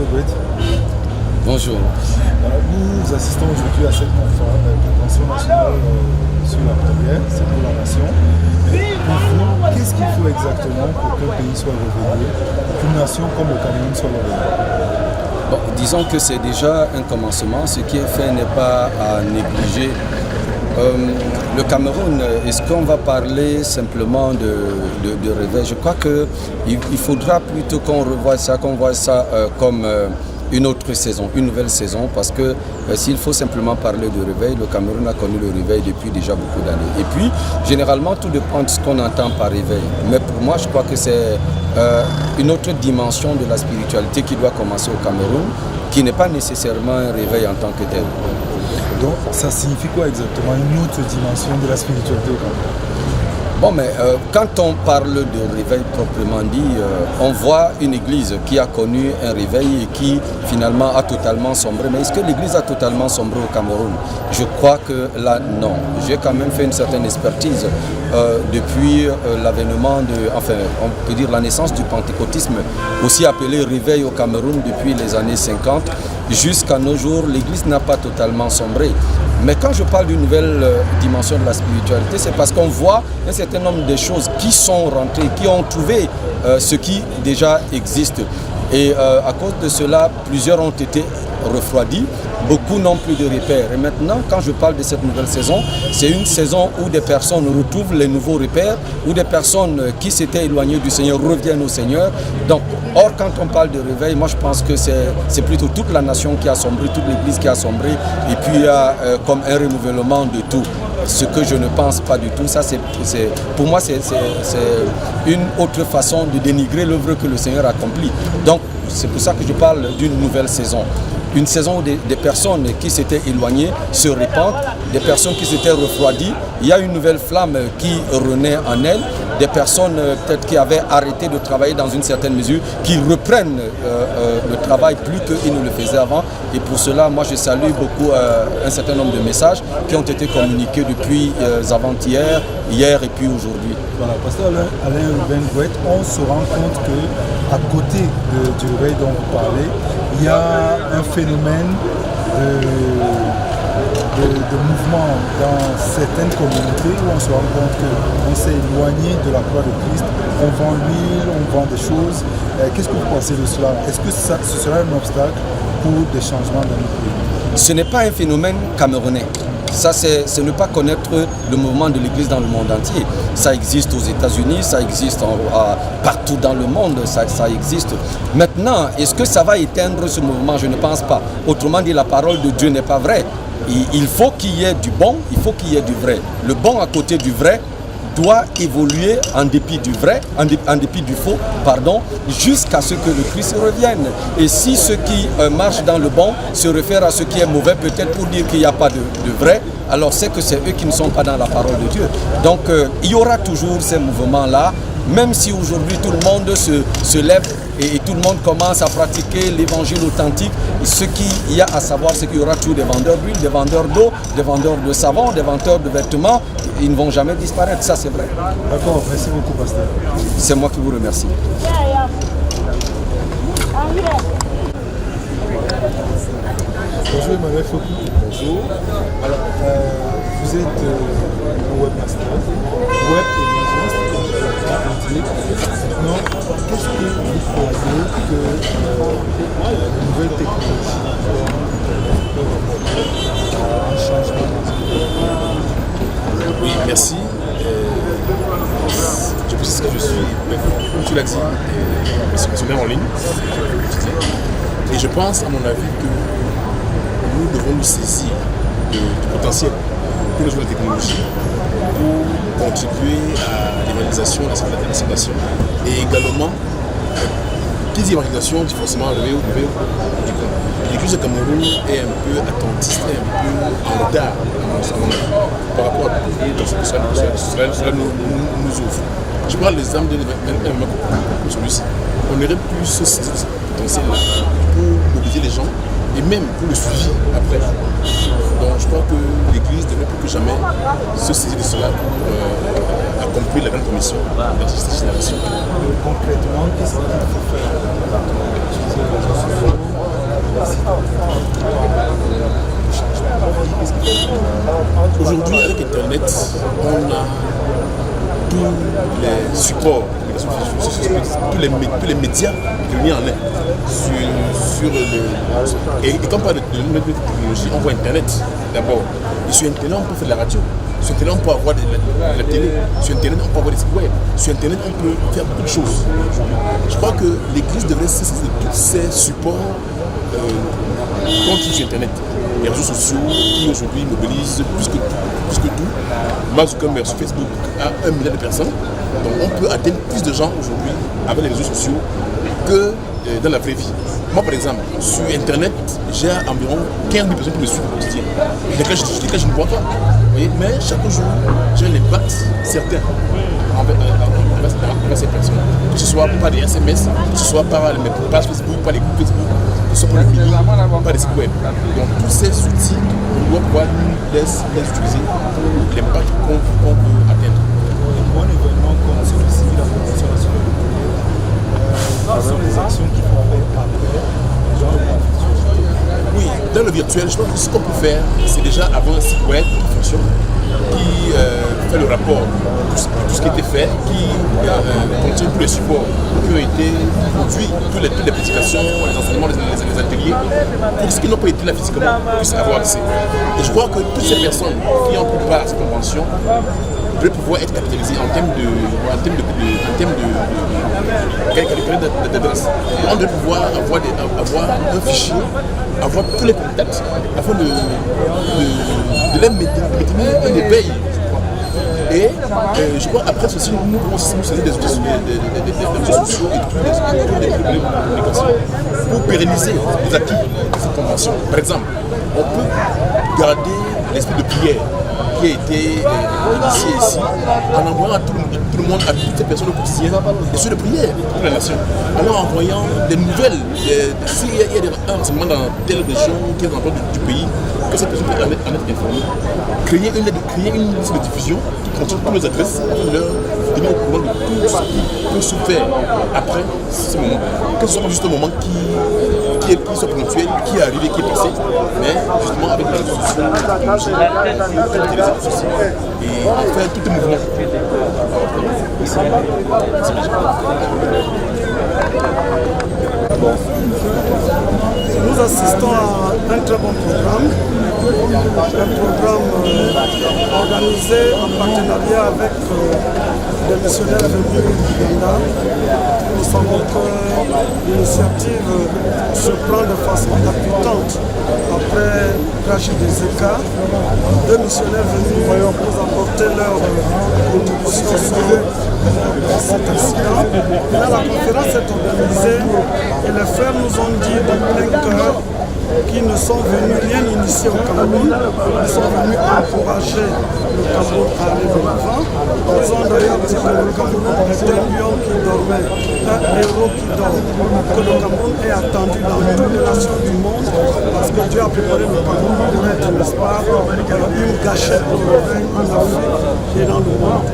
Pasteur Gouet. Bonjour. Nous assistons aujourd'hui à cette convention nationale sur la prière, c'est pour la nation. Pour vous, qu'est-ce qu'il faut exactement pour qu'un pays soit revenu, qu'une nation comme le Cameroun soit revenue? Bon, disons que c'est déjà un commencement. Ce qui est fait n'est pas à négliger. Le Cameroun, est-ce qu'on va parler simplement de réveil? Je crois qu'il faudra plutôt qu'on revoie ça, qu'on voit ça comme une autre saison, une nouvelle saison, parce que s'il faut simplement parler de réveil, le Cameroun a connu le réveil depuis déjà beaucoup d'années. Et puis, généralement, tout dépend de ce qu'on entend par réveil. Mais pour moi, je crois que c'est une autre dimension de la spiritualité qui doit commencer au Cameroun, qui n'est pas nécessairement un réveil en tant que tel. Donc, ça signifie quoi exactement, une autre dimension de la spiritualité au Cameroun? Bon, mais quand on parle de réveil proprement dit, on voit une église qui a connu un réveil et qui finalement a totalement sombré. Mais est-ce que l'église a totalement sombré au Cameroun? Je crois que là, non. J'ai quand même fait une certaine expertise depuis l'avènement on peut dire la naissance du pentecôtisme, aussi appelé réveil au Cameroun depuis les années 50. Jusqu'à nos jours, l'église n'a pas totalement sombré. Mais quand je parle d'une nouvelle dimension de la spiritualité, c'est parce qu'on voit un certain nombre de choses qui sont rentrées, qui ont trouvé ce qui déjà existe. Et à cause de cela, plusieurs ont été refroidis, beaucoup n'ont plus de repères. Et maintenant, quand je parle de cette nouvelle saison, c'est une saison où des personnes retrouvent les nouveaux repères, où des personnes qui s'étaient éloignées du Seigneur reviennent au Seigneur. Donc, or, quand on parle de réveil, moi je pense que c'est plutôt toute la nation qui a sombré, toute l'Église qui a sombré, et puis il y a comme un renouvellement de tout. Ce que je ne pense pas du tout, ça pour moi c'est une autre façon de dénigrer l'œuvre que le Seigneur accomplit. Donc c'est pour ça que je parle d'une nouvelle saison. Une saison où des personnes qui s'étaient éloignées se répandent, des personnes qui s'étaient refroidies. Il y a une nouvelle flamme qui renaît en elles, des personnes peut-être qui avaient arrêté de travailler dans une certaine mesure, qui reprennent le travail plus qu'ils ne le faisaient avant. Et pour cela, moi je salue beaucoup un certain nombre de messages qui ont été communiqués depuis avant-hier, hier et puis aujourd'hui. Voilà, Pasteur Alain Ruben Gouet, on se rend compte qu'à côté du réveil dont vous parlez, il y a un phénomène de mouvement dans certaines communautés où on se rend compte qu'on s'est éloigné de la croix de Christ, on vend l'huile, on vend des choses. Qu'est-ce que vous pensez de cela? Est-ce que ce sera un obstacle pour des changements dans notre pays? Ce n'est pas un phénomène camerounais. Ça, c'est ne pas connaître le mouvement de l'Église dans le monde entier. Ça existe aux États-Unis, ça existe partout dans le monde, ça existe. Maintenant, est-ce que ça va éteindre ce mouvement? Je ne pense pas. Autrement dit, la parole de Dieu n'est pas vraie. Il faut qu'il y ait du bon, il faut qu'il y ait du vrai. Le bon à côté du vrai doit évoluer en dépit du vrai, en dépit du faux, jusqu'à ce que le Christ revienne. Et si ceux qui marchent dans le bon se réfèrent à ce qui est mauvais, peut-être pour dire qu'il n'y a pas de vrai, alors c'est que c'est eux qui ne sont pas dans la parole de Dieu. Donc il y aura toujours ces mouvements-là, même si aujourd'hui tout le monde se lève et tout le monde commence à pratiquer l'évangile authentique. Et ce qu'il y a à savoir, c'est qu'il y aura toujours des vendeurs d'huile, des vendeurs d'eau, des vendeurs de savon, des vendeurs de vêtements. Ils ne vont jamais disparaître, ça c'est vrai. D'accord, merci beaucoup, Pasteur. C'est moi qui vous remercie. Bonjour Emmanuel Foucault. Bonjour. Alors, vous êtes un webmaster, web évangéliste. Maintenant, qu'est-ce que vous croyez que la nouvelle technologie un changement dans ce? Oui, merci. Je précise que je suis, comme tu l'as dit, missionnaire en ligne. Et je pense, à mon avis, que nous devons nous saisir du potentiel que nous avons la technologie pour contribuer à l'évangélisation, à la salvation. Et également, qui dit évangélisation dit forcément lever du camp. L'Église de Cameroun est un peu attentiste, un peu en retard, par rapport à ce que cela nous offre. Je prends l'exemple d'un événement comme celui-ci. On aurait pu se saisir de ce potentiel-là pour mobiliser les gens et même pour le suivi après. Donc je crois que l'Église devrait plus que jamais se saisir de cela pour accomplir la grande commission de cette génération. Concrètement, qu'est-ce qu'il faut faire? Aujourd'hui, avec Internet, on a tous les supports, tous les médias réunis en un. Et quand on parle de technologie, on voit Internet d'abord. Et sur Internet, on peut faire de la radio. Sur Internet, on peut avoir de la télé. Sur Internet, on peut avoir des sites web. Sur Internet, on peut faire beaucoup de choses. Je crois que l'Église devrait cesser de tous ces supports contre sur Internet. Les réseaux sociaux qui aujourd'hui mobilisent plus que tout. Mark Zuckerberg sur Facebook a 1 milliard de personnes. Donc on peut atteindre plus de gens aujourd'hui avec les réseaux sociaux que dans la vraie vie. Moi par exemple, sur Internet, j'ai environ 15 000 personnes qui me suivent au quotidien. Lesquels je ne vois pas. Mais chaque jour, j'ai un impact certain envers ces personnes. Que ce soit par des SMS, que ce soit par mes pages Facebook, par les groupes Facebook, que ce soit par le mailing, par les sites web. Donc tous ces outils, on doit pouvoir les utiliser pour l'impact qu'on peut atteindre. Un bon événement comme celui-ci, la Convention nationale de prière, quelles sont les actions qu'il faut avoir après les gens de la. Oui, dans le virtuel, je pense que ce qu'on peut faire, c'est déjà avoir un site web qui fonctionne, qui fait le rapport de tout ce qui a été fait, qui contient tous les supports qui ont été produits, toutes les prédications, les enseignements, les ateliers, pour ceux qui n'ont pas été là physiquement puissent avoir accès. Et je crois que toutes ces personnes qui ont pris part à cette convention devraient pouvoir être capitalisées en termes d'adresse. On devrait pouvoir avoir un fichier, avoir tous les contacts, afin de les maintenir un éveil. Et je crois après ceci, nous pouvons aussi nous saisir des réseaux sociaux et tous les communications pour pérenniser les acquis de cette convention. Par exemple, on peut garder l'esprit de prière qui a été initié ici en envoyant à tout le monde, à toutes ces personnes au quotidien, des choses de prière pour la nation. Alors en envoyant des nouvelles, s'il y a des renseignements dans telle région, tel endroit du pays, que ces personnes peuvent en être informées. Créer une liste de diffusion qui contient toutes les adresses pour leur donner au courant de tout ce qui peut se faire après ce moment. Que ce soit juste un moment qui soit ponctuel, qui est arrivé, qui est passé, mais justement avec les réseaux sociaux, et faire tout un mouvement. Nous assistons à un très bon programme, organisé en partenariat avec des missionnaires venus d'Ouganda. Nous savons que l'initiative se prend de façon appétante après Rachid Ezeka. 2 missionnaires venus nous apporter leur contribution sur cet accident. Là, la conférence est organisée et les frères nous ont dit de plein cœur qu'ils ne sont venus rien initier au Cameroun, ils sont venus encourager le Cameroun à aller de l'avant. Ils ont d'ailleurs dit que le Cameroun est un lion qui dormait, un héros qui dort, que le Cameroun est attendu dans toutes les nations du monde, parce que Dieu a préparé le Cameroun pour être, n'est-ce pas, une gâchette pour le règne en Afrique et dans le monde.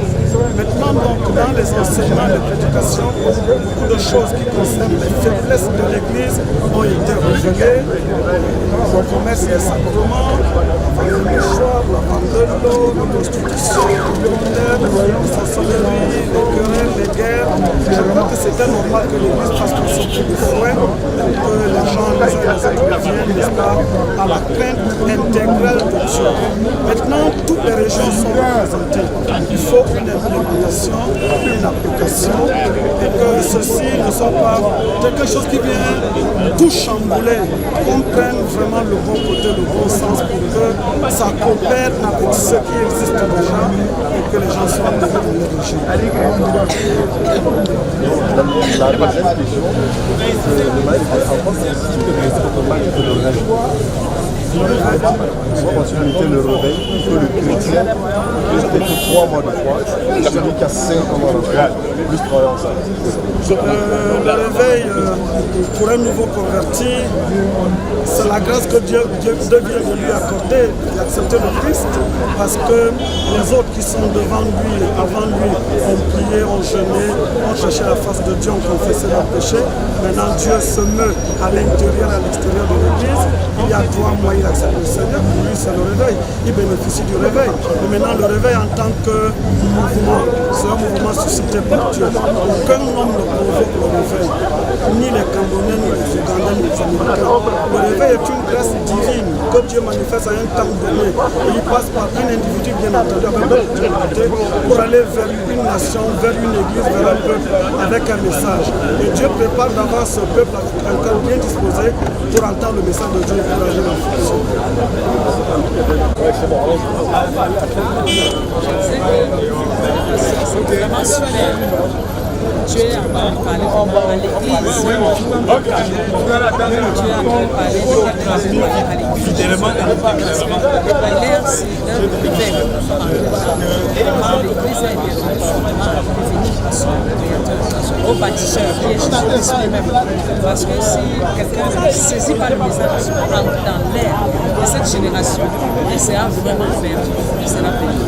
Maintenant, donc, dans les enseignements, les prédications, beaucoup de choses qui concernent les faiblesses de l'Église ont été révélées. Le commerce des sacrements, le mouchoir, la vente de l'eau, la prostitution, le mondaine, la sorcellerie, les querelles, les guerres. Je crois que c'était normal que l'Église fasse tout son coup de fouet pour que les gens, les uns les autres viennent, n'est-ce pas, à la crainte intégrale de Dieu. Maintenant, toutes les régions sont représentées. Il faut une implémentation, une application, et que ceci ne soit pas quelque chose qui vient tout chambouler, qu'on prenne vraiment le bon côté, le bon sens pour que ça coopère avec ce qui existe déjà et que les gens soient dans les régions. La deuxième question, c'est le maïs en France, c'est automatique de le réveil. Soit possibilité le réveil, que le chrétien plus peut-être 3 mois de foi, celui qui a 5 mois de foi, plus travailler ensemble. Le réveil pour un nouveau converti, c'est la grâce que Dieu vient de lui accorder d'accepter le Christ, parce que les autres qui sont devant lui, avant lui, ont prié, ont jeûné, ont cherché la face de Dieu, ont confessé leurs péchés. Maintenant, Dieu se meut à l'intérieur et à l'extérieur de l'Église. Il y a 3 mois, il accepte le Seigneur. Pour lui, c'est le réveil. Il bénéficie du réveil. Mais maintenant, le réveil en tant que mouvement, c'est un mouvement suscité par Dieu. Aucun homme ne provoque le réveil. Ni les Camerounais, ni les Ougandais, ni les Américains. Le réveil est une grâce divine que Dieu manifeste à un temps donné. Et il passe par un individu, bien entendu, avec d'autres divinité, pour aller vers une nation, vers une église, vers un peuple, avec un message. Et Dieu prépare d'avance ce peuple avec un cœur bien disposé pour entendre le message de Dieu et pour agir en fonction. C'est vraiment super. Dieu est en train de parler à l'église. Dieu est en train de parler à l'église. L'air, c'est l'heure de réveil. L'église a été devenue au bâtisseur, qui est Jésus lui-même. Parce que si quelqu'un saisit pas le message, entre dans l'air de cette génération, il sera vraiment perdu, il sera perdu.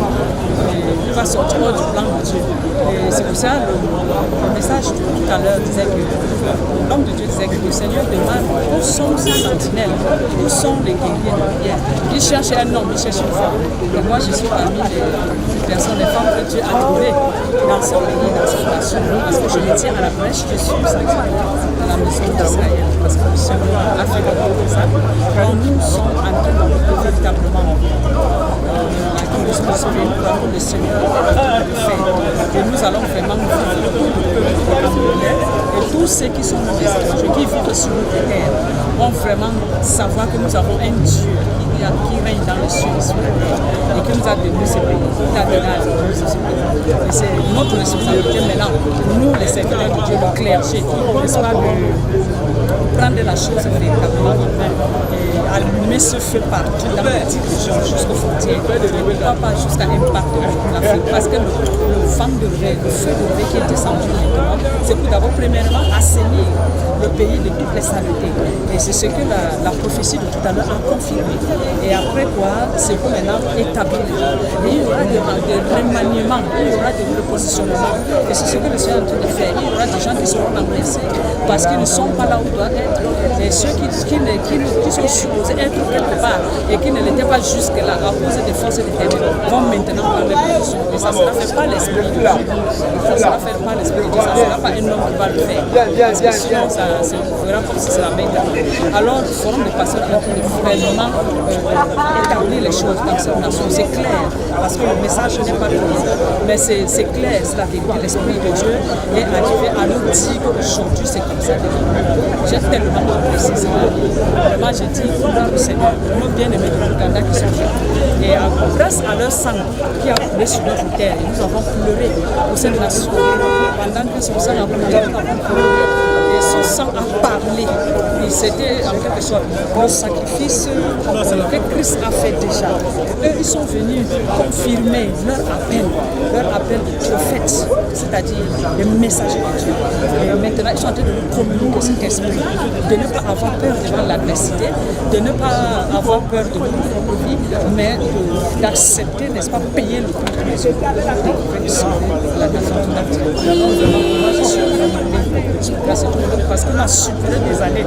Il va sortir du plan de Dieu. Et c'est pour ça le message de tout à l'heure disait que l'homme de Dieu disait que le Seigneur demande où sont ses sentinelles, où sont les guerriers de prière. Il cherche un homme, il cherche une femme. Et moi je suis parmi les personnes, les femmes que Dieu a trouvées dans ce pays, dans cette nation. Parce que je me tiens à la brèche, je suis dans la maison d'Israël. Parce que le Seigneur a fait comme ça. Quand nous sommes en train de véritablement le Seigneur est en train de faire. Et nous allons vraiment vivre. Et tous ceux qui sont nos esclaves, qui vivent sur notre terre, vont vraiment savoir que nous avons un Dieu qui règne dans les cieux et sur la terre et qui nous a donné ce pays, qui a donné à nous ce pays. Et c'est notre responsabilité maintenant, nous les serviteurs de Dieu, le clergé, n'est-ce pas, de prendre la chose véritablement en main et allumer ce feu partout dans les petites régions jusqu'aux frontières. Et pourquoi pas jusqu'à impacter l'Afrique, parce que le vent de réveil, le feu de réveil qui est descendu maintenant, c'est pour d'abord premièrement assainir le pays de toutes les saletés. Et c'est ce que la prophétie de tout à l'heure a confirmé. Et après quoi, c'est pour maintenant établir les gens. Et il y aura des remaniements, il y aura des repositionnements. Et c'est ce que le Seigneur est en train de faire. Il y aura des gens qui seront remplacés parce qu'ils ne sont pas là où ils doivent être. Et ceux qui sont supposés être quelque part et qui ne l'étaient pas jusque-là à cause des forces de ténèbres vont maintenant prendre les positions. Et ça ne sera fait par l'Esprit de Dieu. Ça ne sera fait par l'Esprit de Dieu. Ça ne sera pas un homme qui va le faire. Parce que sinon, ça verra comme si c'est la main de Dieu. Alors, le forum des pasteurs est en train de vraiment établir les choses dans cette nation. C'est clair, parce que le message n'est pas clair. Mais c'est clair, c'est la vérité. L'Esprit de Dieu est arrivé à nous dire qu'aujourd'hui, c'est comme ça. J'ai tellement apprécié cela. Vraiment, j'ai dit, gloire au Seigneur, nos bien-aimés de l'Ouganda qui sont là. Et grâce à leur sang qui a coulé sur notre terre, nous avons pleuré pour cette nation. Pendant que son sang a coulé, nous avons pleuré. Et son sang a parlé. Et c'était en quelque sorte le sacrifice que Christ a fait déjà. Eux, ils sont venus confirmer leur appel de prophète, c'est-à-dire des messagers de Dieu. Et maintenant, ils sont en train de nous communiquer cet esprit, de ne pas avoir peur devant l'adversité, de ne pas avoir peur de notre propre vie, mais d'accepter, n'est-ce pas, payer le prix de Jésus pour sauver la nation tout entière. Moi, je suis grâce à tout. Parce qu'on a supéré des années.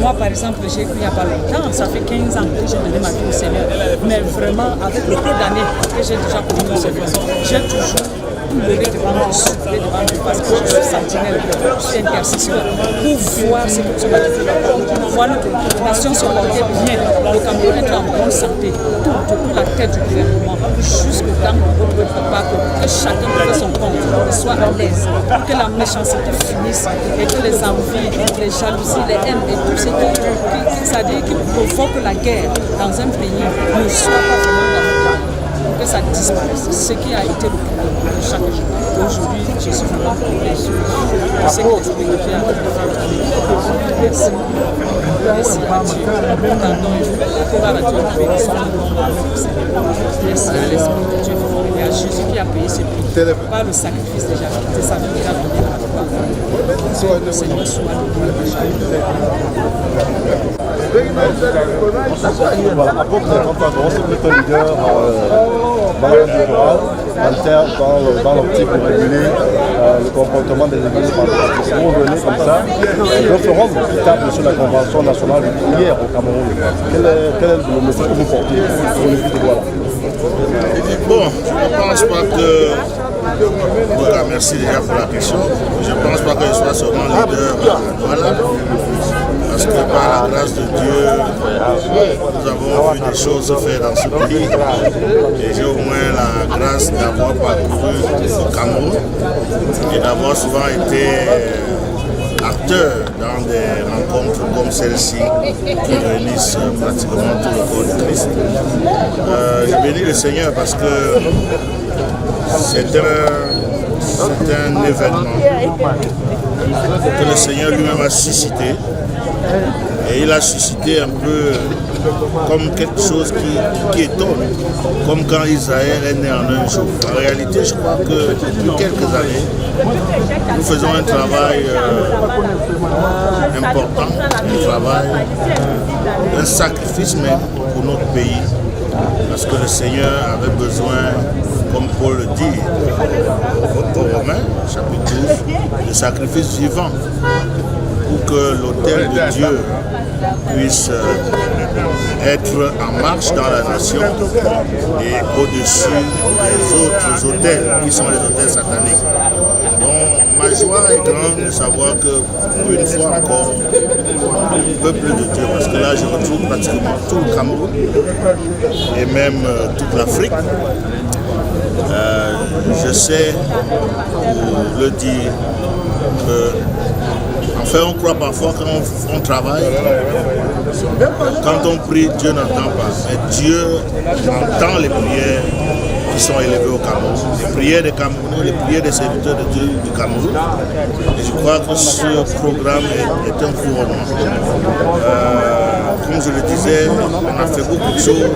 Moi, par exemple, j'ai cru il n'y a pas longtemps, ça fait 15 ans que j'ai donné ma vie au Seigneur. Mais vraiment, avec le peu d'années que j'ai déjà connu le Seigneur, j'ai toujours pleuré devant lui, soufflé devant lui, parce que je suis sentinelle, je suis intercesseur, pour voir ce que cela te fait, pour voir notre nation se porter bien, le Cameroun être en bonne santé, toute la tête du gouvernement, jusqu'au temps où on peut pas que chacun fasse son compte, soit à l'aise, pour que la méchanceté finisse et que les envies, les jalousies, les haines et tout ce qui provoque la guerre dans un pays ne soit pas vraiment dans le pays, que ça disparaisse. Ce qui a été le problème de chaque jour. Aujourd'hui, je suis vraiment déçue. Je sais que l'Esprit de Dieu est en train de faire travailler. Merci. Merci à Dieu. Pardon, gloire à Dieu. Merci à l'Esprit de Dieu et à Jésus qui a payé ce prix par le sacrifice déjà. C'est sa vie qui a donné la gloire. Le Seigneur soit loué. Voilà, apôtre Cameroun, c'est plutôt leader dans l'électoral, dans l'optique de réguler le comportement des églises pentecôtistes. Vous venez comme ça, le forum qui table sur la Convention nationale de prière au Cameroun. Quel est le message que vous portez pour le but de Douala? Bon, je ne pense pas que... Voilà, merci déjà pour la question. Je ne pense pas que je sois seulement leader à Douala. Parce que par la grâce de Dieu, nous avons vu des choses faire dans ce pays. Et j'ai au moins la grâce d'avoir parcouru le Cameroun et d'avoir souvent été acteur dans des rencontres comme celle-ci qui réunissent pratiquement tout le corps de Christ. Je bénis le Seigneur parce que c'est un événement que le Seigneur lui-même a suscité. Et il a suscité un peu comme quelque chose qui étonne, comme quand Israël est né en un jour. En réalité, je crois que depuis quelques années, nous faisons un travail important, un sacrifice même pour notre pays, parce que le Seigneur avait besoin, comme Paul le dit, aux Romains, chapitre 12, de sacrifices vivants, pour que l'autel de Dieu puisse être en marche dans la nation et au-dessus des autres autels qui sont les autels sataniques. Donc ma joie est grande de savoir que pour une fois encore, le peuple de Dieu, parce que là je retrouve pratiquement tout le Cameroun et même toute l'Afrique, je sais pour le dire que enfin, on croit parfois quand on travaille, quand on prie, Dieu n'entend pas. Mais Dieu entend les prières qui sont élevées au Cameroun. Les prières des Camerounais, les prières des serviteurs de Dieu du Cameroun. Et je crois que ce programme est un couronnement. Comme je le disais, on a fait beaucoup de choses.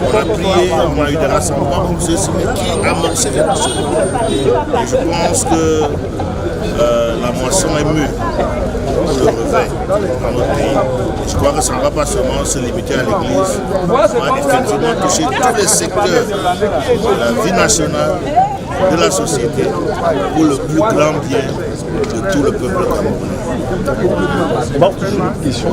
On a prié, on a eu des rassemblements comme ceci, mais qui amorçaient quelque chose. Et je pense que la moisson est mûre pour le réveil dans notre pays. Et je crois que ça ne va pas seulement se limiter à l'Église, on va effectivement toucher tous les secteurs de la vie nationale, de la société, pour le plus grand bien de tout le peuple camerounais. Bon, une question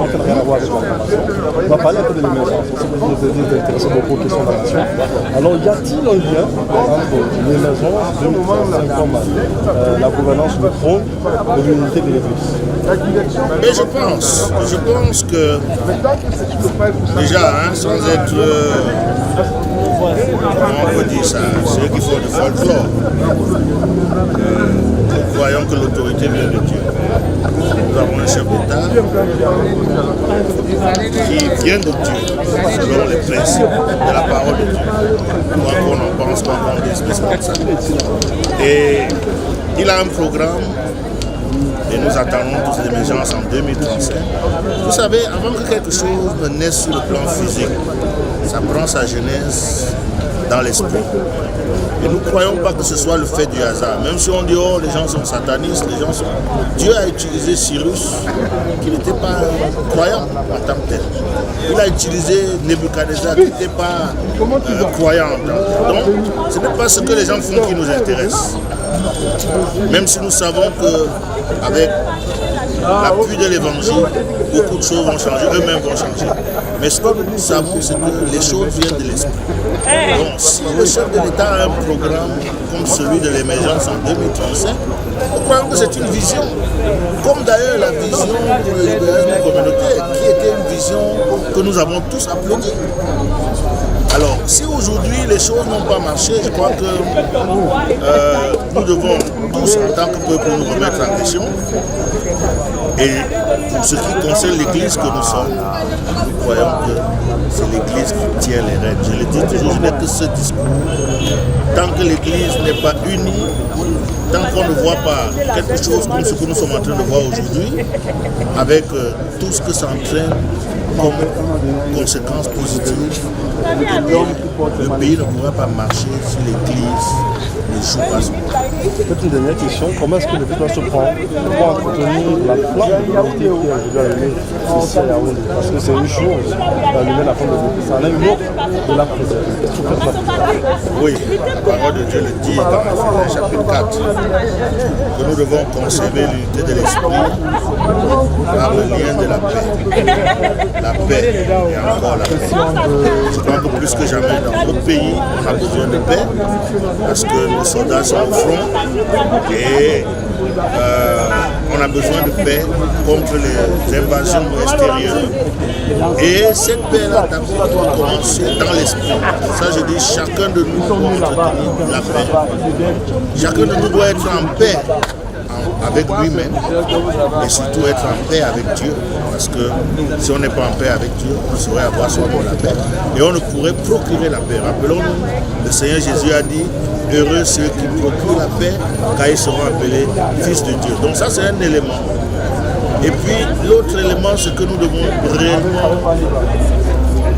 qui n'a rien à voir avec la formation. On va parler un peu de l'émergence. Vous êtes intéressé beaucoup aux questions de la nation. Alors, y a-t-il un lien entre l'émergence de comme la gouvernance du trône de l'unité de l'Église? Mais je pense que déjà, sans être, comment on peut dire ça, ceux qui font du folklore, nous croyons que l'autorité vient de Dieu. Nous avons un chef d'État qui vient de Dieu, selon les principes de la parole de Dieu. Quoi qu'on en pense, quoi qu'on dise, mais c'est comme ça. Et il a un programme. Et nous attendons toutes les émergences en 2035. Vous savez, avant que quelque chose ne naisse sur le plan physique, ça prend sa genèse dans l'esprit. Et nous ne croyons pas que ce soit le fait du hasard. Même si on dit, oh, les gens sont satanistes, les gens sont... Dieu a utilisé Cyrus, qui n'était pas croyant en tant que tel. Il a utilisé Nebuchadnezzar, qui n'était pas croyant en tant que tel. Donc, ce n'est pas ce que les gens font qui nous intéresse. Même si nous savons qu'avec l'appui de l'évangile, beaucoup de choses vont changer, eux-mêmes vont changer. Mais ce que nous savons, c'est que les choses viennent de l'esprit. Donc, si le chef de l'État a un programme comme celui de l'émergence en 2035, nous croyons que c'est une vision. Comme d'ailleurs la vision pour le libéralisme communautaire, qui était une vision que nous avons tous applaudie. Alors, si aujourd'hui les choses n'ont pas marché, je crois que nous devons tous, en tant que peuple, nous remettre en question. Et pour ce qui concerne l'Église que nous sommes, nous croyons que c'est l'Église qui tient les rênes. Je le dis toujours, je n'ai que ce discours. Tant que l'Église n'est pas unie, tant qu'on ne voit pas quelque chose comme ce que nous sommes en train de voir aujourd'hui, avec tout ce que ça entraîne comme conséquence positive, le pays ne pourra pas marcher si l'Église ne joue pas son rôle. Peut-être une dernière question, comment est-ce que le FIDA se prend pour entretenir la flamme de l'unité qui est aujourd'hui allumée ici à Yaoundé? Parce que c'est une chose d'allumer la flamme de l'unité, ça en a une autre de la préserver. Qu'est-ce que vous faites là? Oui, la parole de Dieu le dit dans Ephésiens chapitre 4, que nous devons conserver l'unité de l'esprit par le lien de la paix. La paix et encore la paix. Je crois que plus que jamais dans notre pays, on a besoin de paix parce que nos soldats sont au front et on a besoin de paix contre les invasions extérieures. Et cette paix-là doit commencer dans l'esprit. Ça, je dis, chacun de nous doit entretenir la paix. Chacun de nous doit être en paix avec lui-même et surtout être en paix avec Dieu, parce que si on n'est pas en paix avec Dieu, on saurait avoir seulement la paix et on ne pourrait procurer la paix. Rappelons-nous, le Seigneur Jésus a dit: heureux ceux qui procurent la paix, car ils seront appelés fils de Dieu. Donc ça, c'est un élément. Et puis l'autre élément, c'est que nous devons réellement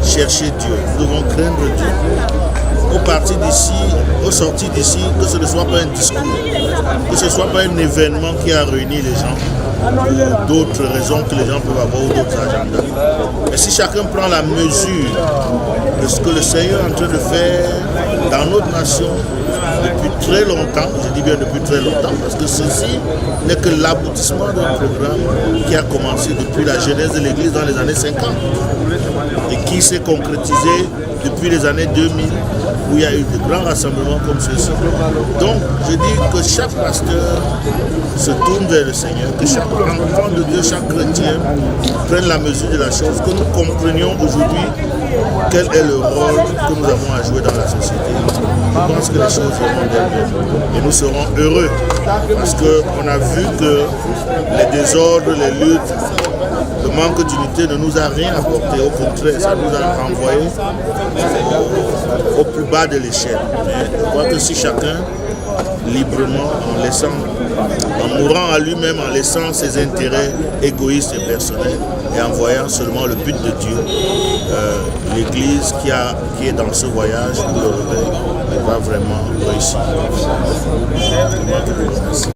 chercher Dieu, nous devons craindre Dieu. Au parti d'ici, au sorti d'ici, que ce ne soit pas un discours, que ce ne soit pas un événement qui a réuni les gens, d'autres raisons que les gens peuvent avoir ou d'autres agendas. Mais si chacun prend la mesure de ce que le Seigneur est en train de faire dans notre nation depuis très longtemps, je dis bien depuis très longtemps, parce que ceci n'est que l'aboutissement d'un programme qui a commencé depuis la genèse de l'Église dans les années 50 et qui s'est concrétisé depuis les années 2000 où il y a eu de grands rassemblements comme ceci. Donc je dis que chaque pasteur se tourne vers le Seigneur, que chaque enfant de Dieu, chaque chrétien prenne la mesure de la chose, que nous comprenions aujourd'hui quel est le rôle que nous avons à jouer dans la société. Je pense que les choses iront d'elles-mêmes et nous serons heureux parce qu'on a vu que les désordres, les luttes, le manque d'unité ne nous a rien apporté. Au contraire, ça nous a renvoyé au plus bas de l'échelle. Je crois que si chacun, librement, en mourant à lui-même, en laissant ses intérêts égoïstes et personnels et en voyant seulement le but de Dieu, l'Église qui est dans ce voyage pour le réveil va vraiment réussir.